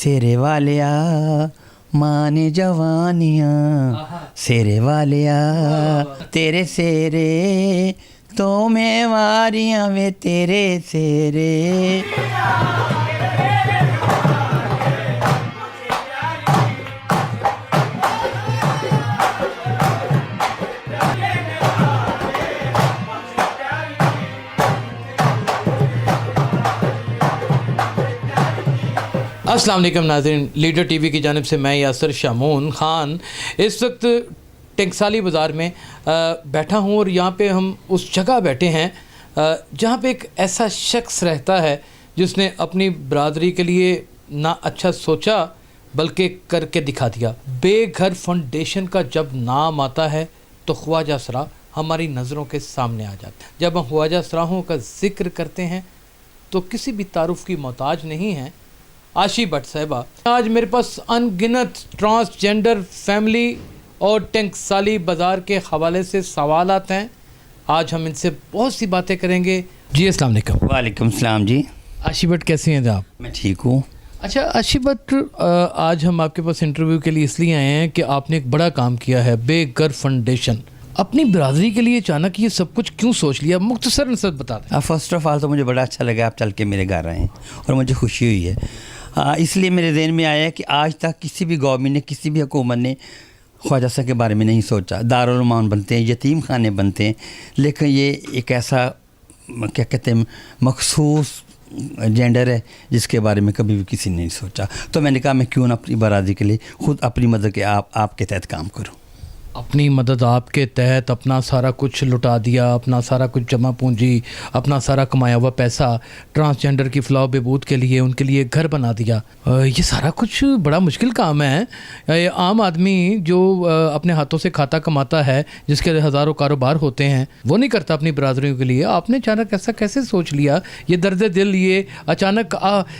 سیرے والیا مانے جوانیاں سیرے والیا تیرے سیرے تو میں واریاں وے تیرے سیرے. السلام علیکم ناظرین، لیڈر ٹی وی کی جانب سے میں یاسر شامون خان اس وقت ٹنکسالی بازار میں بیٹھا ہوں، اور یہاں پہ ہم اس جگہ بیٹھے ہیں جہاں پہ ایک ایسا شخص رہتا ہے جس نے اپنی برادری کے لیے نہ اچھا سوچا بلکہ کر کے دکھا دیا. بے گھر فاؤنڈیشن کا جب نام آتا ہے تو خواجہ سرا ہماری نظروں کے سامنے آ جاتا ہے. جب ہم خواجہ سراہوں کا ذکر کرتے ہیں تو کسی بھی تعارف کی محتاج نہیں ہیں. عاشی بٹ صاحبہ آج میرے پاس ان گنت ٹرانسجینڈر فیملی اور ٹنکسالی بازار کے حوالے سے سوالات ہیں. آج ہم ان سے بہت سی باتیں کریں گے. جی السلام علیکم. وعلیکم السلام. جی عاشی بٹ کیسے ہیں آپ؟ میں ٹھیک ہوں. اچھا عاشی بٹ، آج ہم آپ کے پاس انٹرویو کے لیے اس لیے آئے ہیں کہ آپ نے ایک بڑا کام کیا ہے، بے گھر فاؤنڈیشن. اپنی برادری کے لیے اچانک یہ سب کچھ کیوں سوچ لیا؟ مختصر نصرت بتا دیں. فرسٹ آف آل تو مجھے بڑا اچھا لگا آپ چل کے میرے گھر آئے ہیں اور مجھے خوشی ہوئی ہے. اس لیے میرے ذہن میں آیا کہ آج تک کسی بھی گورنمنٹ نے، کسی بھی حکومت نے خواجہ صاحب کے بارے میں نہیں سوچا. دارالعلوم بنتے ہیں، یتیم خانے بنتے ہیں، لیکن یہ ایک ایسا کیا کہتے ہیں مخصوص جینڈر ہے جس کے بارے میں کبھی بھی کسی نے نہیں سوچا. تو میں نے کہا میں کیوں نہ اپنی برادری کے لیے خود اپنی مدد کے آپ کے تحت کام کروں. اپنی مدد آپ کے تحت اپنا سارا کچھ لٹا دیا، اپنا سارا کچھ جمع پونجی، اپنا سارا کمایا ہوا پیسہ ٹرانسجینڈر کی فلاح و بہبود کے لیے، ان کے لیے گھر بنا دیا. یہ سارا کچھ بڑا مشکل کام ہے. عام آدمی جو اپنے ہاتھوں سے کھاتا کماتا ہے، جس کے ہزاروں کاروبار ہوتے ہیں، وہ نہیں کرتا اپنی برادریوں کے لیے. آپ نے اچانک ایسا کیسے سوچ لیا؟ یہ درد دل، یہ اچانک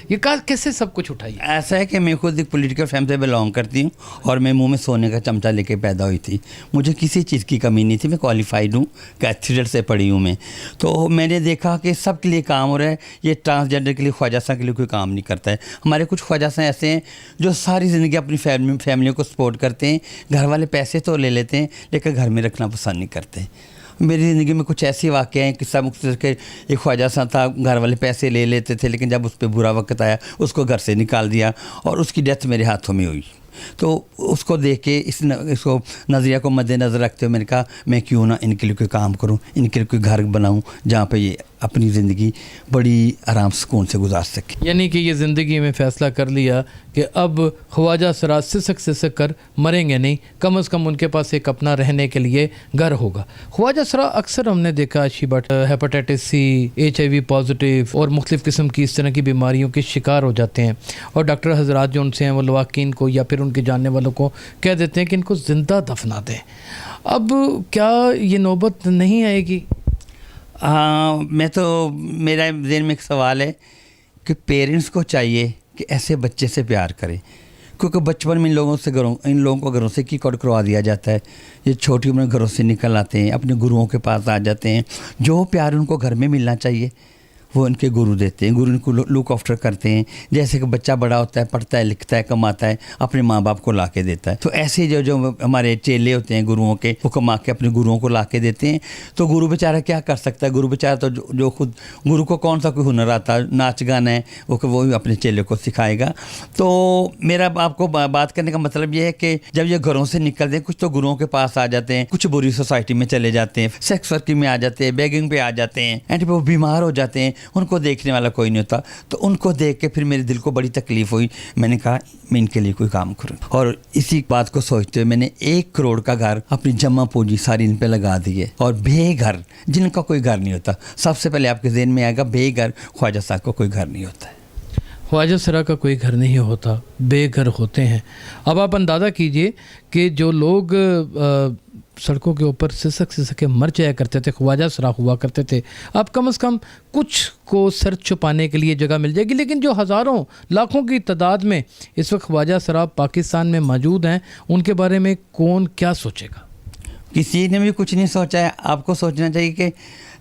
یہ کیسے سب کچھ اٹھائی؟ ایسا ہے کہ میں خود ایک پولیٹیکل فیملی سے بلانگ کرتی ہوں اور میں منہ میں سونے کا چمچہ لے کے پیدا ہوئی تھی. مجھے کسی چیز کی کمی نہیں تھی. میں کوالیفائڈ ہوں، کیتھیڈرل سے پڑھی ہوں میں. تو میں نے دیکھا کہ سب کے لیے کام ہو رہا ہے، یہ ٹرانسجینڈر کے لیے خواجہ صاحب کے لیے کوئی کام نہیں کرتا ہے. ہمارے کچھ خواجہ صاحب ایسے ہیں جو ساری زندگی اپنی فیملیوں کو سپورٹ کرتے ہیں. گھر والے پیسے تو لے لیتے ہیں لیکن گھر میں رکھنا پسند نہیں کرتے. میری زندگی میں کچھ ایسی واقعہ ہیں کہ سب مختصر کے ایک خواجہ صاحب تھا، گھر والے پیسے لے لیتے تھے لیکن جب اس پہ برا وقت آیا اس کو گھر سے نکال دیا اور اس کی ڈیتھ میرے ہاتھوں میں ہوئی. تو اس کو دیکھ کے اس کو نظریہ کو مد نظر رکھتے ہوئے میں نے کہا میں کیوں نہ ان کے لیے کوئی کام کروں، ان کے لیے کوئی گھر بناؤں جہاں پہ یہ اپنی زندگی بڑی آرام سکون سے گزار سکے. یعنی کہ یہ زندگی میں فیصلہ کر لیا کہ اب خواجہ سرا سسک کر مریں گے نہیں، کم از کم ان کے پاس ایک اپنا رہنے کے لیے گھر ہوگا. خواجہ سرا اکثر ہم نے دیکھا عاشی بٹ ہیپاٹائٹس سی، HIV پازیٹیو اور مختلف قسم کی اس طرح کی بیماریوں کے شکار ہو جاتے ہیں، اور ڈاکٹر حضرات جو ان سے ہیں وہ لواحقین کو یا پھر ان کے جاننے والوں کو کہہ دیتے ہیں کہ ان کو زندہ دفنا دیں. اب کیا یہ نوبت نہیں آئے گی؟ میں تو میرا ذہن میں ایک سوال ہے کہ پیرنٹس کو چاہیے کہ ایسے بچے سے پیار کریں، کیونکہ بچپن میں ان لوگوں کو گھروں سے کیک آؤٹ کروا دیا جاتا ہے. یہ چھوٹی عمر میں گھروں سے نکل آتے ہیں، اپنے گروؤں کے پاس آ جاتے ہیں. جو پیار ان کو گھر میں ملنا چاہیے وہ ان کے گرو دیتے ہیں، گرو ان کو لک آفٹر کرتے ہیں. جیسے کہ بچہ بڑا ہوتا ہے، پڑھتا ہے، لکھتا ہے، کماتا ہے، اپنے ماں باپ کو لا کے دیتا ہے. تو ایسے جو ہمارے چیلے ہوتے ہیں گروؤں کے، وہ کما کے اپنے گروؤں کو لا کے دیتے ہیں. تو گرو بیچارہ کیا کر سکتا ہے؟ گرو بیچارہ تو جو خود گرو کو کون سا کوئی ہنر آتا ہے، ناچ گانا ہے، وہ اپنے چیلے کو سکھائے گا. تو میرا آپ کو بات کرنے کا مطلب یہ ہے کہ جب یہ گھروں سے نکلتے ہیں، کچھ تو گروؤں کے پاس آ جاتے ہیں، کچھ بری سوسائٹی میں چلے جاتے ہیں، سیکس ورکنگ میں آ جاتے ہیں، بیگنگ پہ آ جاتے ہیں، اینڈ وہ بیمار ہو جاتے ہیں، ان کو دیکھنے والا کوئی نہیں ہوتا. تو ان کو دیکھ کے پھر میرے دل کو بڑی تکلیف ہوئی. میں نے کہا میں ان کے لیے کوئی کام کروں، اور اسی بات کو سوچتے ہوئے میں نے 1 کروڑ کا گھر اپنی جمع پونجی ساری ان پہ لگا دی ہے. اور بے گھر جن کا کوئی گھر نہیں ہوتا، سب سے پہلے آپ کے ذہن میں آئے گا بے گھر خواجہ صاحب کو کوئی گھر نہیں ہوتا ہے. خواجہ سرا کا کوئی گھر نہیں ہوتا، بے گھر ہوتے ہیں. اب آپ اندازہ کیجئے کہ جو لوگ سڑکوں کے اوپر سسک کے مر جایا کرتے تھے، خواجہ سرا ہوا کرتے تھے، اب کم از کم کچھ کو سر چھپانے کے لیے جگہ مل جائے گی. لیکن جو ہزاروں لاکھوں کی تعداد میں اس وقت خواجہ سرا پاکستان میں موجود ہیں، ان کے بارے میں کون کیا سوچے گا؟ کسی نے بھی کچھ نہیں سوچا ہے. آپ کو سوچنا چاہیے کہ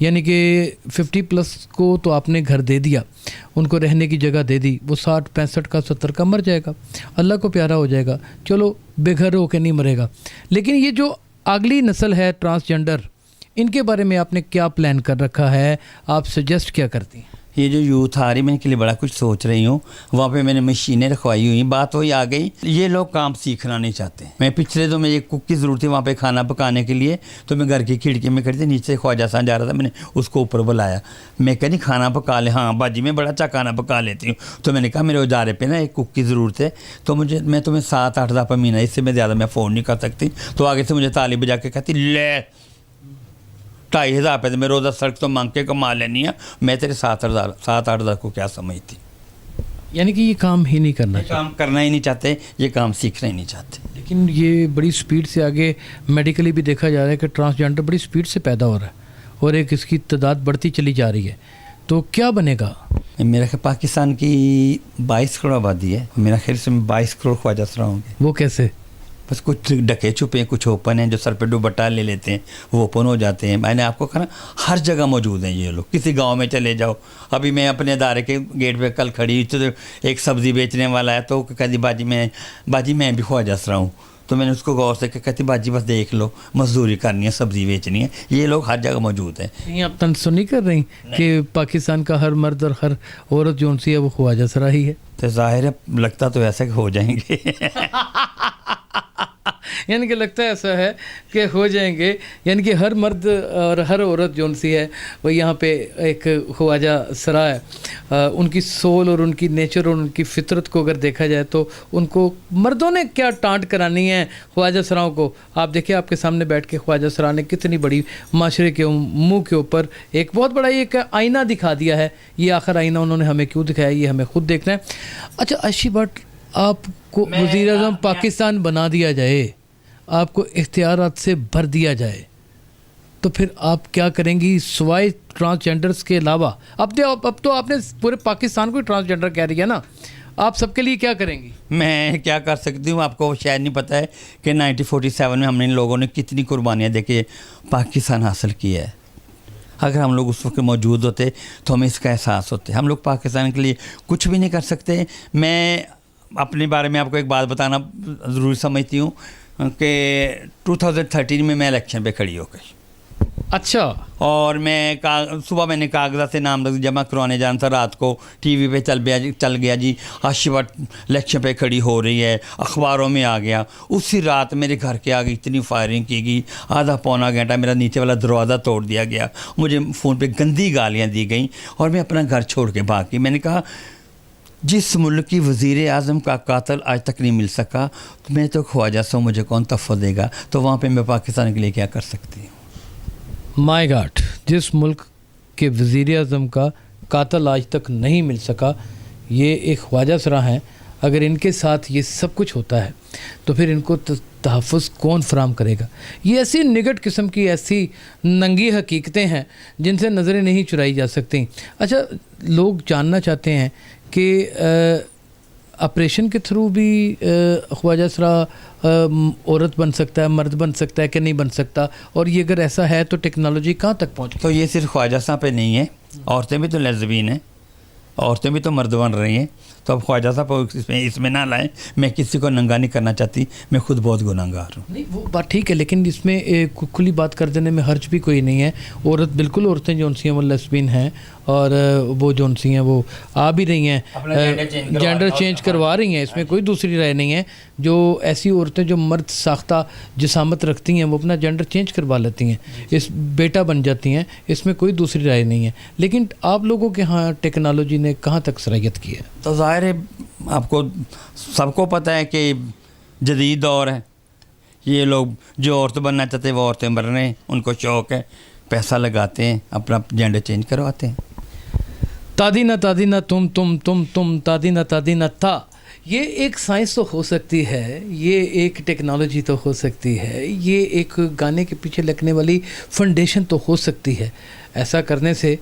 یعنی کہ 50+ کو تو آپ نے گھر دے دیا, ان کو رہنے کی جگہ دے دی, وہ 60 65 کا 70 کا مر جائے گا, اللہ کو پیارا ہو جائے گا, چلو بے گھر ہو کے نہیں مرے گا. لیکن یہ جو اگلی نسل ہے ٹرانسجنڈر, ان کے بارے میں آپ نے کیا پلان کر رکھا ہے, آپ سجیسٹ کیا کرتی ہیں؟ یہ جو یوتھ آ رہی میں ان کے لیے بڑا کچھ سوچ رہی ہوں. وہاں پہ میں نے مشینیں رکھوائی ہوئی, بات وہی آ گئی, یہ لوگ کام سیکھنا نہیں چاہتے. میں پچھلے تو میں ایک کک کی ضرورت تھی وہاں پہ کھانا پکانے کے لیے, تو میں گھر کی کھڑکی میں کھڑی تھی, نیچے خواجہ صاحب جا رہا تھا, میں نے اس کو اوپر بلایا, میں کہا نہیں کھانا پکا لے. ہاں باجی میں بڑا اچھا کھانا پکا لیتی ہوں. تو میں نے کہا میرے ادارے پہ نا ایک کک کی ضرورت ہے, تو میں تمہیں 7-8 ہزار پر مہینہ, اس سے میں زیادہ میں افورڈ نہیں کر سکتی. تو آگے سے مجھے تالی بجا کے کہتی لے 2,500 روپے میں روزہ سڑک تو مانگ کے کما لینی ہے, میں تیرے 7-8 ہزار کو کیا سمجھتی. یعنی کہ یہ کام ہی نہیں کرنا یہ کام کرنا ہی نہیں چاہتے, یہ کام سیکھنا ہی نہیں چاہتے. لیکن یہ بڑی سپیڈ سے آگے میڈیکلی بھی دیکھا جا رہا ہے کہ ٹرانسجنڈر بڑی سپیڈ سے پیدا ہو رہا ہے اور ایک اس کی تعداد بڑھتی چلی جا رہی ہے, تو کیا بنے گا؟ میرا خیال پاکستان کی 22 کروڑ آبادی ہے, میرا خیال سے 22 کروڑ خواجہ سرا ہوں گے. وہ کیسے؟ بس کچھ ڈکے چھپے ہیں, کچھ اوپن ہیں, جو سر پہ دوپٹہ لے لیتے ہیں وہ اوپن ہو جاتے ہیں. میں نے آپ کو کہا ہر جگہ موجود ہیں یہ لوگ, کسی گاؤں میں چلے جاؤ. ابھی میں اپنے ادارے کے گیٹ پہ کل کھڑی تو ایک سبزی بیچنے والا ہے, تو کہتی باجی میں بھی خواجہ سرا ہوں. تو میں نے اس کو غور سے کہتی باجی بس دیکھ لو, مزدوری کرنی ہے, سبزی بیچنی ہے. یہ لوگ ہر جگہ موجود ہیں. نہیں آپ تنسو نہیں کر رہی کہ پاکستان کا ہر مرد اور ہر عورت جو سی ہے وہ خواجہ سرا ہی ہے؟ تو ظاہر ہے لگتا تو ایسا کہ ہو جائیں گے. یعنی کہ لگتا ہے ایسا ہے کہ ہو جائیں گے, یعنی کہ ہر مرد اور ہر عورت جو سی ہے وہ یہاں پہ ایک خواجہ سرا ہے. ان کی سول اور ان کی نیچر اور ان کی فطرت کو اگر دیکھا جائے تو ان کو مردوں نے کیا ٹانٹ کرانی ہے خواجہ سراؤں کو. آپ دیکھیں آپ کے سامنے بیٹھ کے خواجہ سرا نے کتنی بڑی معاشرے کے منہ کے اوپر ایک بہت بڑا ایک آئینہ دکھا دیا ہے. یہ آخر آئینہ انہوں نے ہمیں کیوں دکھایا, یہ ہمیں خود دیکھنا ہے. اچھا عائشی بٹ, آپ کو وزیر اعظم پاکستان بنا دیا جائے, آپ کو اختیارات سے بھر دیا جائے, تو پھر آپ کیا کریں گی سوائے ٹرانسجنڈرز کے علاوہ؟ اب تو آپ نے پورے پاکستان کو ٹرانسجنڈر کہہ رہی ہے نا, آپ سب کے لیے کیا کریں گی؟ میں کیا کر سکتی ہوں, آپ کو شاید نہیں پتہ ہے کہ 1947 میں ہم نے ان لوگوں نے کتنی قربانیاں دے کے پاکستان حاصل کیا ہے. اگر ہم لوگ اس وقت موجود ہوتے تو ہمیں اس کا احساس ہوتے. ہم لوگ پاکستان کے لیے کچھ بھی نہیں کر سکتے. میں اپنے بارے میں آپ کو ایک بات بتانا ضروری سمجھتی ہوں کہ 2013 میں الیکشن پہ کھڑی ہو گئی. اچھا. اور میں صبح میں نے کاغذات سے نام جمع کروانے جانا تھا, رات کو ٹی وی پہ چل گیا جی عائشہ بٹ الیکشن پہ کھڑی ہو رہی ہے, اخباروں میں آ گیا. اسی رات میرے گھر کے آگے اتنی فائرنگ کی گئی, آدھا پونا گھنٹہ میرا نیچے والا دروازہ توڑ دیا گیا, مجھے فون پہ گندی گالیاں دی گئیں اور میں اپنا گھر چھوڑ کے بھاگ گئی. میں نے کہا جس ملک کی وزیر اعظم کا قاتل آج تک نہیں مل سکا, تو میں تو خواجہ سا, مجھے کون تحفظ دے گا, تو وہاں پہ میں پاکستان کے لیے کیا کر سکتی ہوں. مائی گاڈ, جس ملک کے وزیر اعظم کا قاتل آج تک نہیں مل سکا, یہ ایک خواجہ سرا ہیں. اگر ان کے ساتھ یہ سب کچھ ہوتا ہے تو پھر ان کو تحفظ کون فراہم کرے گا؟ یہ ایسی نگٹ قسم کی ایسی ننگی حقیقتیں ہیں جن سے نظریں نہیں چرائی جا سکتی. اچھا, لوگ جاننا چاہتے ہیں کہ آپریشن کے تھرو بھی خواجہ سرا عورت بن سکتا ہے, مرد بن سکتا ہے کہ نہیں بن سکتا, اور یہ اگر ایسا ہے تو ٹیکنالوجی کہاں تک پہنچ؟ تو یہ صرف خواجہ صاحب پہ نہیں ہے, عورتیں بھی تو لیزبین ہیں, عورتیں بھی تو مرد بن رہی ہیں. تو اب خواجہ صاحب اس میں نہ لائیں. میں کسی کو ننگا نہیں کرنا چاہتی, میں خود بہت گناہ گار ہوں. نہیں وہ بات ٹھیک ہے, لیکن اس میں کھلی بات کر دینے میں حرج بھی کوئی نہیں ہے. عورت بالکل, عورتیں جو سی ہیں وہ لیسبین ہیں, اور وہ جو سی ہیں وہ آ بھی رہی ہیں, جینڈر چینج کروا رہی ہیں, اس میں کوئی دوسری رائے نہیں ہے. جو ایسی عورتیں جو مرد ساختہ جسامت رکھتی ہیں وہ اپنا جینڈر چینج کروا لیتی ہیں, اس بیٹا بن جاتی ہیں, اس میں کوئی دوسری رائے نہیں ہے. لیکن آپ لوگوں کے ہاں ٹیکنالوجی نے کہاں تک صلاحیت کی ہے؟ تو ظاہر ہے آپ کو سب کو پتہ ہے کہ جدید دور ہے. یہ لوگ جو عورت بننا چاہتے ہیں وہ عورتیں بن رہے ہیں, ان کو شوق ہے, پیسہ لگاتے ہیں, اپنا جینڈر چینج کرواتے ہیں. تادینہ تادینہ تم تادینہ تادینہ تھا. یہ ایک سائنس تو ہو سکتی ہے, یہ ایک ٹیکنالوجی تو ہو سکتی ہے, یہ ایک گانے کے پیچھے لگنے والی فنڈیشن تو ہو سکتی ہے. ایسا کرنے سے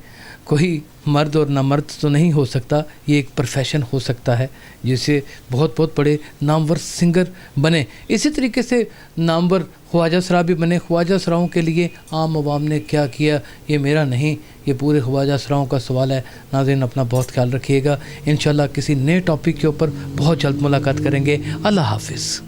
کوئی مرد اور نامرد تو نہیں ہو سکتا, یہ ایک پروفیشن ہو سکتا ہے جسے بہت بہت بڑے نامور سنگر بنے. اسی طریقے سے نامور خواجہ سرا بھی بنے. خواجہ سراؤں کے لیے عام عوام نے کیا کیا یہ میرا نہیں, یہ پورے خواجہ سراؤں کا سوال ہے. ناظرین اپنا بہت خیال رکھیے گا. انشاءاللہ کسی نئے ٹاپک کے اوپر بہت جلد ملاقات کریں گے. اللہ حافظ.